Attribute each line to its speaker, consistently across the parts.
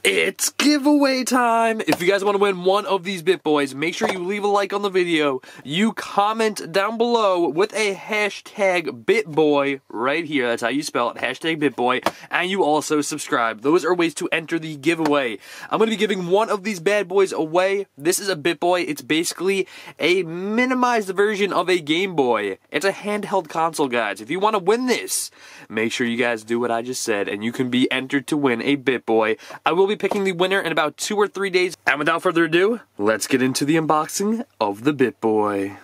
Speaker 1: It's giveaway time! If you guys want to win one of these BittBoys, make sure you leave a like on the video. You comment down below with a hashtag BittBoy right here. That's how you spell it, hashtag BittBoy. And you also subscribe. Those are ways to enter the giveaway. I'm going to be giving one of these bad boys away. This is a BittBoy. It's basically a minimized version of a Game Boy. It's a handheld console, guys. If you want to win this, make sure you guys do what I just said, and you can be entered to win a BittBoy. I will be picking the winner in about 2 or 3 days. And without further ado, let's get into the unboxing of the BittBoy.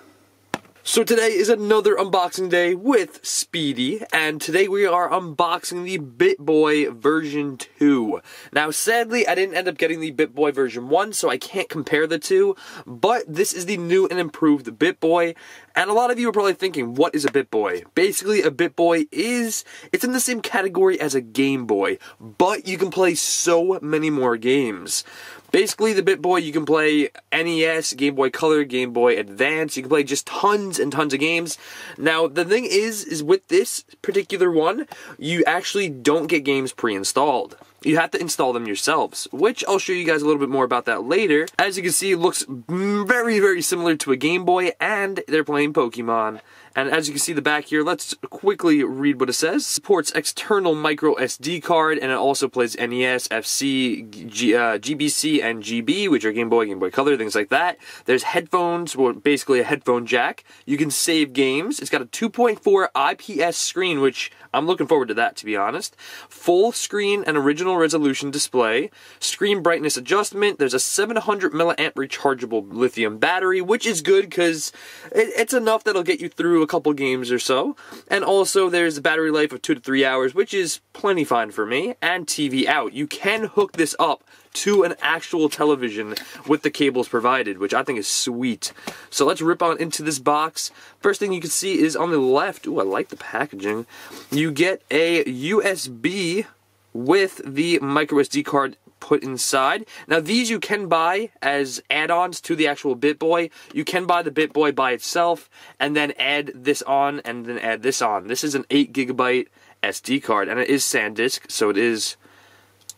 Speaker 1: So today is another unboxing day with Speedy, and today we are unboxing the BittBoy version 2. Now sadly, I didn't end up getting the BittBoy version 1, so I can't compare the two, but this is the new and improved BittBoy, and a lot of you are probably thinking, what is a BittBoy? Basically, a BittBoy it's in the same category as a Game Boy, but you can play so many more games. Basically, the BittBoy, you can play NES, Game Boy Color, Game Boy Advance. You can play just tons and tons of games. Now, the thing is with this particular one, you actually don't get games pre-installed. You have to install them yourselves, which I'll show you guys a little bit more about that later. As you can see, it looks very, very similar to a Game Boy, and they're playing Pokemon. And as you can see the back here, let's quickly read what it says. Supports external micro SD card, and it also plays NES, FC, GBC, and GB, which are Game Boy Color, things like that. There's headphones, well, basically a headphone jack. You can save games. It's got a 2.4 IPS screen, which I'm looking forward to that, to be honest. Full screen and original resolution display. Screen brightness adjustment. There's a 700 milliamp rechargeable lithium battery, which is good because it's enough that'll get you through a couple games or so. And also there's a battery life of 2 to 3 hours, which is plenty fine for me. And TV out. You can hook this up to an actual television with the cables provided, which I think is sweet. So let's rip on into this box. First thing you can see is on the left, ooh, I like the packaging. You get a USB with the micro SD card put inside. Now these you can buy as add-ons to the actual BittBoy. You can buy the BittBoy by itself and then add this on and then add this on. This is an 8GB SD card and it is SanDisk, so it is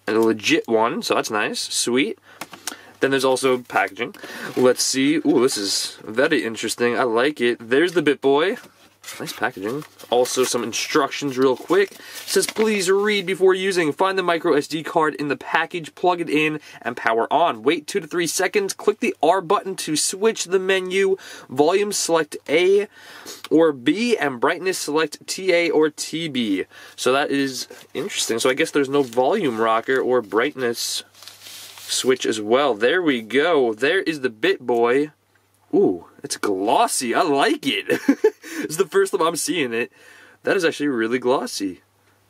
Speaker 1: a legit one, so that's nice, sweet. Then there's also packaging. Let's see. Ooh, this is very interesting. I like it. There's the BittBoy. Nice packaging. Also some instructions real quick. It says please read before using. Find the micro SD card in the package, plug it in, and power on. Wait 2 to 3 seconds. Click the R button to switch the menu. Volume select A or B, and brightness select TA or TB. So that is interesting. So I guess there's no volume rocker or brightness switch as well. There we go. There is the BittBoy. Ooh, it's glossy. I like it. It's the first time I'm seeing it. That is actually really glossy.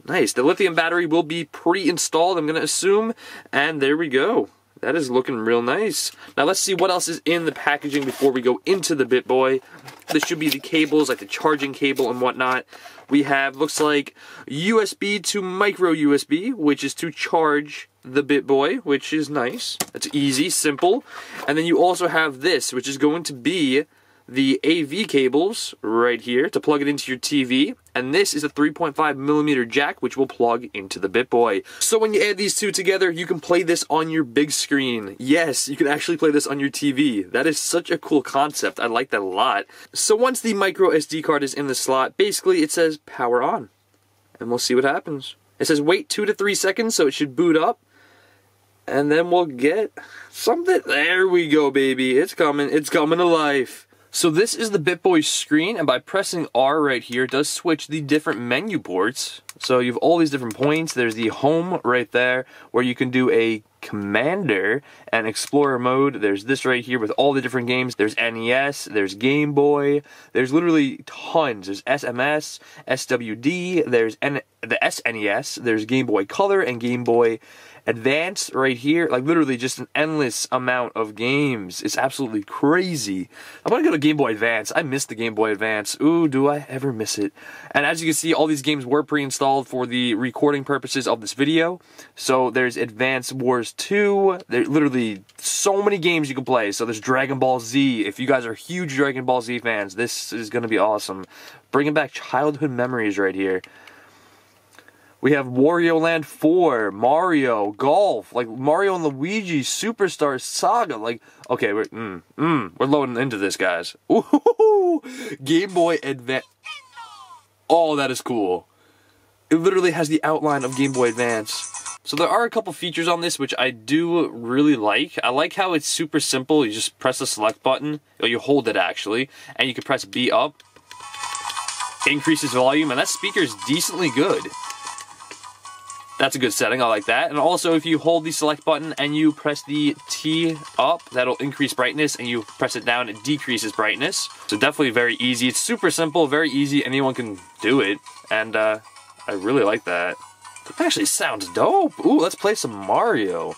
Speaker 1: Nice. The lithium battery will be pre-installed, I'm going to assume. And there we go. That is looking real nice. Now let's see what else is in the packaging before we go into the BittBoy. This should be the cables, like the charging cable and whatnot. We have, looks like, USB to micro USB, which is to charge the BittBoy, which is nice. That's easy, simple. And then you also have this, which is going to be the AV cables right here to plug it into your TV. And this is a 3.5mm jack, which will plug into the BittBoy. So when you add these two together, you can play this on your big screen. Yes, you can actually play this on your TV. That is such a cool concept. I like that a lot. So once the micro SD card is in the slot, basically it says power on. And we'll see what happens. It says wait 2 to 3 seconds, so it should boot up. And then we'll get something. There we go, baby. It's coming. It's coming to life. So this is the BittBoy screen, and by pressing R right here, it does switch the different menu ports. So you have all these different points. There's the home right there, where you can do a commander and explorer mode. There's this right here with all the different games. There's NES, there's Game Boy, there's literally tons. There's SMS, SWD, there's the SNES, there's Game Boy Color and Game Boy Advance right here. Like literally just an endless amount of games. It's absolutely crazy. I want to go to Game Boy Advance. I miss the Game Boy Advance. Ooh, do I ever miss it. And as you can see, all these games were pre-installed for the recording purposes of this video. So there's Advance Wars 2. There's literally so many games you can play. So there's Dragon Ball Z. If you guys are huge Dragon Ball Z fans, this is going to be awesome. Bringing back childhood memories right here. We have Wario Land 4, Mario, Golf, like Mario and Luigi, Superstar Saga, like, okay, we're loading into this, guys. Ooh, Game Boy Advance. Oh, that is cool. It literally has the outline of Game Boy Advance. So there are a couple features on this which I do really like. I like how it's super simple. You just press the select button, or you hold it actually, and you can press B up. Increases volume, and that speaker is decently good. That's a good setting, I like that. And also, if you hold the select button and you press the T up, that'll increase brightness, and you press it down, it decreases brightness. So definitely very easy. It's super simple, very easy, anyone can do it. And I really like that. That actually sounds dope. Ooh, let's play some Mario.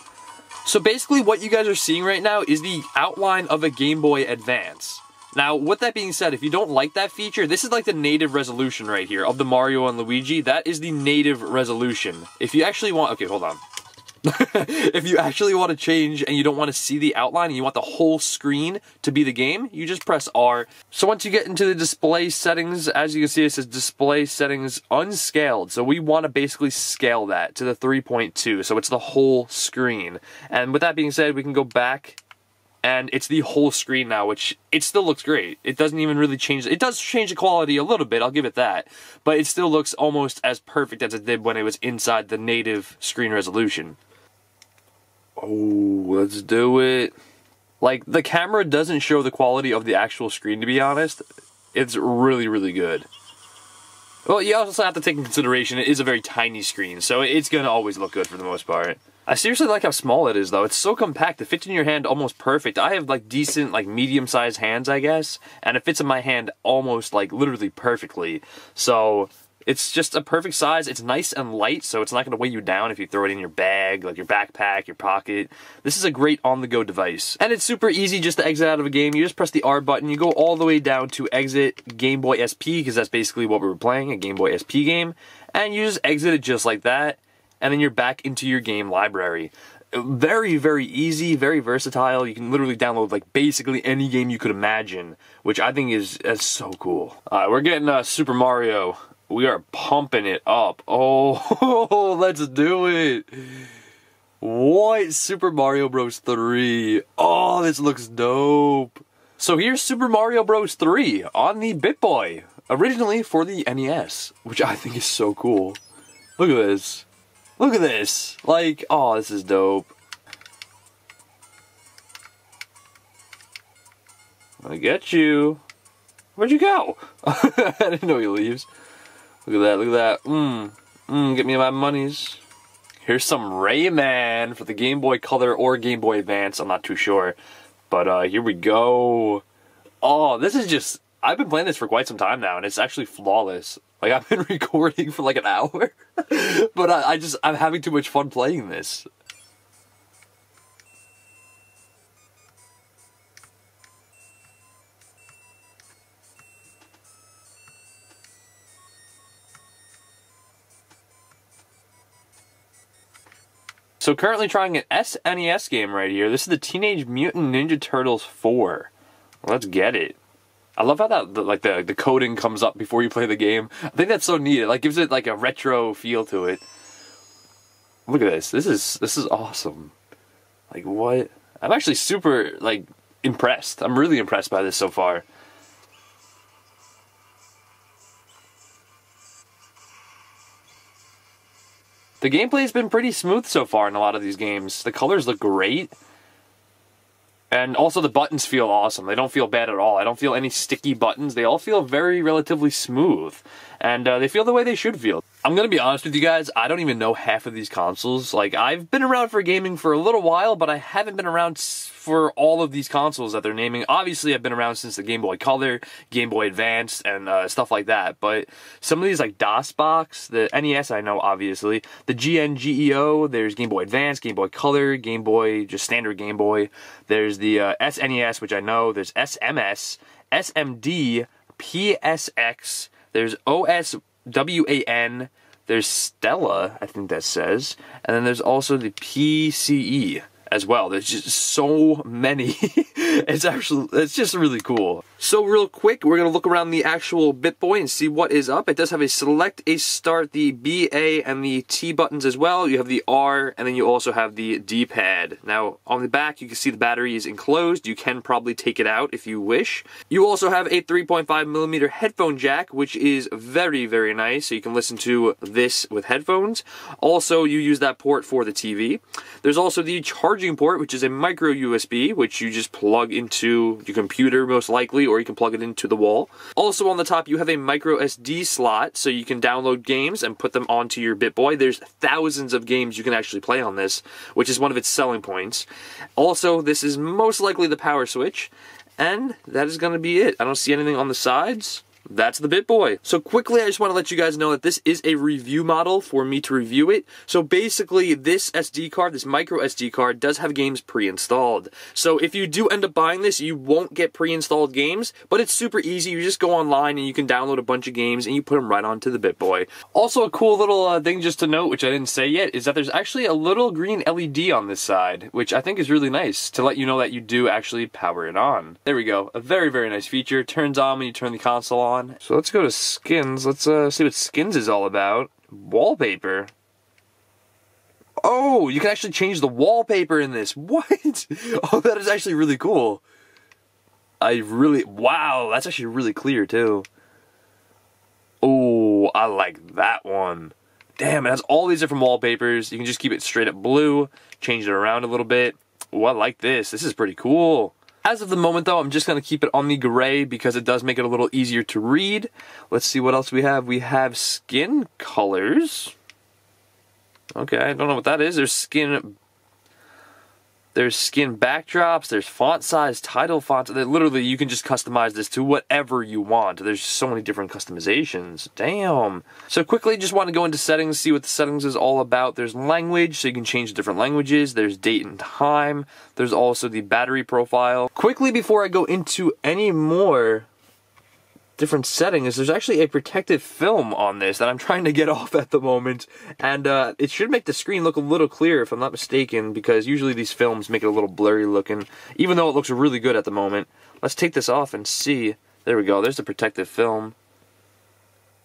Speaker 1: So basically what you guys are seeing right now is the outline of a Game Boy Advance. Now, with that being said, if you don't like that feature, this is like the native resolution right here of the Mario and Luigi. That is the native resolution. If you actually want... Okay, hold on. If you actually want to change and you don't want to see the outline and you want the whole screen to be the game, you just press R. So once you get into the display settings, as you can see, it says display settings unscaled. So we want to basically scale that to the 3.2. So it's the whole screen. And with that being said, we can go back. And it's the whole screen now, which it still looks great. It doesn't even really change. It does change the quality a little bit, I'll give it that. But it still looks almost as perfect as it did when it was inside the native screen resolution. Oh, let's do it. Like, the camera doesn't show the quality of the actual screen, to be honest. It's really, really good. Well, you also have to take into consideration it is a very tiny screen, so it's going to always look good for the most part. I seriously like how small it is, though. It's so compact. It fits in your hand almost perfect. I have, like, decent, like, medium-sized hands, I guess. And it fits in my hand almost, like, literally perfectly. So, it's just a perfect size. It's nice and light, so it's not going to weigh you down if you throw it in your bag, like your backpack, your pocket. This is a great on-the-go device. And it's super easy just to exit out of a game. You just press the R button. You go all the way down to exit Game Boy SP, because that's basically what we were playing, a Game Boy SP game. And you just exit it just like that. And then you're back into your game library. Very, very easy, very versatile. You can literally download like basically any game you could imagine, which I think is so cool. Alright, we're getting Super Mario. We are pumping it up. Oh, let's do it. What? Super Mario Bros. 3. Oh, this looks dope. So here's Super Mario Bros. 3 on the BittBoy, originally for the NES, which I think is so cool. Look at this. Look at this! Like, oh, this is dope. I get you. Where'd you go? I didn't know he leaves. Look at that, look at that. Get me my monies. Here's some Rayman for the Game Boy Color or Game Boy Advance, I'm not too sure. But here we go. Oh, this is just... I've been playing this for quite some time now, and it's actually flawless. Like, I've been recording for like an hour, but I'm having too much fun playing this. So currently trying an SNES game right here. This is the Teenage Mutant Ninja Turtles 4. Let's get it. I love how that the coding comes up before you play the game. I think that's so neat. It like gives it like a retro feel to it. Look at this. This is awesome. Like what? I'm actually super like impressed. I'm really impressed by this so far. The gameplay's been pretty smooth so far in a lot of these games. The colors look great. And also the buttons feel awesome. They don't feel bad at all. I don't feel any sticky buttons. They all feel very relatively smooth. And they feel the way they should feel. I'm gonna be honest with you guys, I don't even know half of these consoles. Like, I've been around for gaming for a little while, but I haven't been around for all of these consoles that they're naming. Obviously, I've been around since the Game Boy Color, Game Boy Advance, and stuff like that. But some of these, like DOSBox, the NES I know, obviously, the GNGEO, there's Game Boy Advance, Game Boy Color, Game Boy, just standard Game Boy. There's the SNES, which I know. There's SMS, SMD, PSX, there's OSWAN, there's Stella, I think that says, and then there's also the PCE. as well. There's just so many. It's just really cool. So real quick, we're going to look around the actual BittBoy and see what is up. It does have a select, a start, the B, A, and the T buttons as well. You have the R, and then you also have the D-pad. Now, on the back, you can see the battery is enclosed. You can probably take it out if you wish. You also have a 3.5mm headphone jack, which is very, very nice. So you can listen to this with headphones. Also, you use that port for the TV. There's also the charging port, which is a micro USB, which you just plug into your computer most likely, or you can plug it into the wall. Also on the top, you have a micro SD slot, so you can download games and put them onto your BittBoy. There's thousands of games you can actually play on this, which is one of its selling points. Also, this is most likely the power switch, and that is going to be it. I don't see anything on the sides. That's the BittBoy. So quickly, I just want to let you guys know that this is a review model for me to review it. So basically, this SD card, this micro SD card, does have games pre-installed. So if you do end up buying this, you won't get pre-installed games, but it's super easy. You just go online and you can download a bunch of games and you put them right onto the BittBoy. Also, a cool little thing just to note, which I didn't say yet, is that there's actually a little green LED on this side, which I think is really nice to let you know that you do actually power it on. There we go. A very, very nice feature. Turns on when you turn the console on. So let's go to skins. Let's see what skins is all about. Wallpaper. Oh, you can actually change the wallpaper in this. What? Oh, that is actually really cool. Wow, that's actually really clear too. Oh, I like that one. Damn, it has all these different wallpapers. You can just keep it straight up blue, change it around a little bit. Oh, I like this. This is pretty cool. As of the moment, though, I'm just going to keep it on the gray because it does make it a little easier to read. Let's see what else we have. We have skin colors. Okay, I don't know what that is. There's skin backdrops, there's font size, title fonts. Literally, you can just customize this to whatever you want. There's so many different customizations. Damn. So quickly, just want to go into settings, see what the settings is all about. There's language, so you can change different languages. There's date and time. There's also the battery profile. Quickly, before I go into any more different settings, there's actually a protective film on this that I'm trying to get off at the moment, and it should make the screen look a little clearer if I'm not mistaken, because usually these films make it a little blurry looking, even though it looks really good at the moment. Let's take this off and see. There we go, there's the protective film.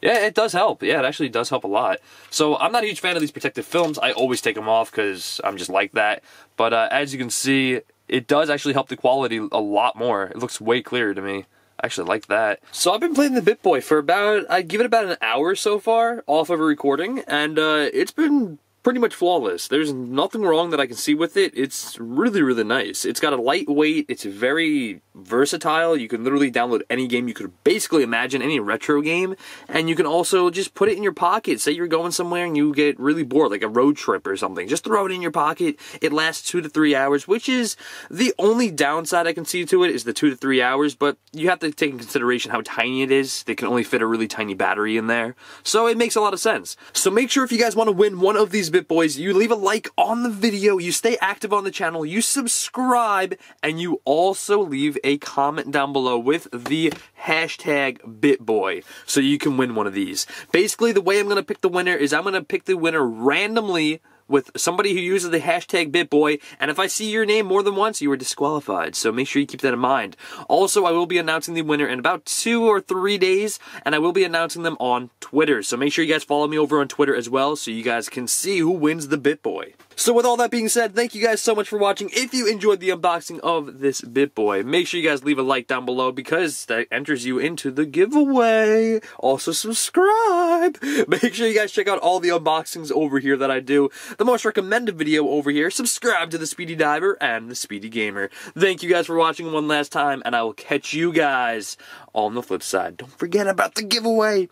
Speaker 1: Yeah, it does help. Yeah, it actually does help a lot. So I'm not a huge fan of these protective films. I always take them off because I'm just like that, but as you can see, it does actually help the quality a lot more. It looks way clearer to me. I actually like that. So I've been playing the BittBoy for I'd give it about an hour so far off of a recording, and it's been pretty much flawless. There's nothing wrong that I can see with it. It's really, really nice. It's got a lightweight, it's very versatile. You can literally download any game you could basically imagine, any retro game, and you can also just put it in your pocket. Say you're going somewhere and you get really bored, like a road trip or something. Just throw it in your pocket. It lasts 2 to 3 hours, which is the only downside I can see to it, is the 2 to 3 hours, but you have to take in consideration how tiny it is. They can only fit a really tiny battery in there, so it makes a lot of sense. So make sure if you guys want to win one of these BittBoys, you leave a like on the video, you stay active on the channel, you subscribe, and you also leave a comment down below with the hashtag BittBoy, so you can win one of these. Basically, the way I'm going to pick the winner is I'm going to pick the winner randomly with somebody who uses the hashtag BittBoy, and if I see your name more than once, you are disqualified, so make sure you keep that in mind. Also, I will be announcing the winner in about 2 or 3 days, and I will be announcing them on Twitter, so make sure you guys follow me over on Twitter as well, so you guys can see who wins the BittBoy. So with all that being said, thank you guys so much for watching. If you enjoyed the unboxing of this BittBoy, make sure you guys leave a like down below because that enters you into the giveaway. Also subscribe. Make sure you guys check out all the unboxings over here that I do. The most recommended video over here. Subscribe to the Speedy Diver and the Speedy Gamer. Thank you guys for watching one last time, and I will catch you guys on the flip side. Don't forget about the giveaway.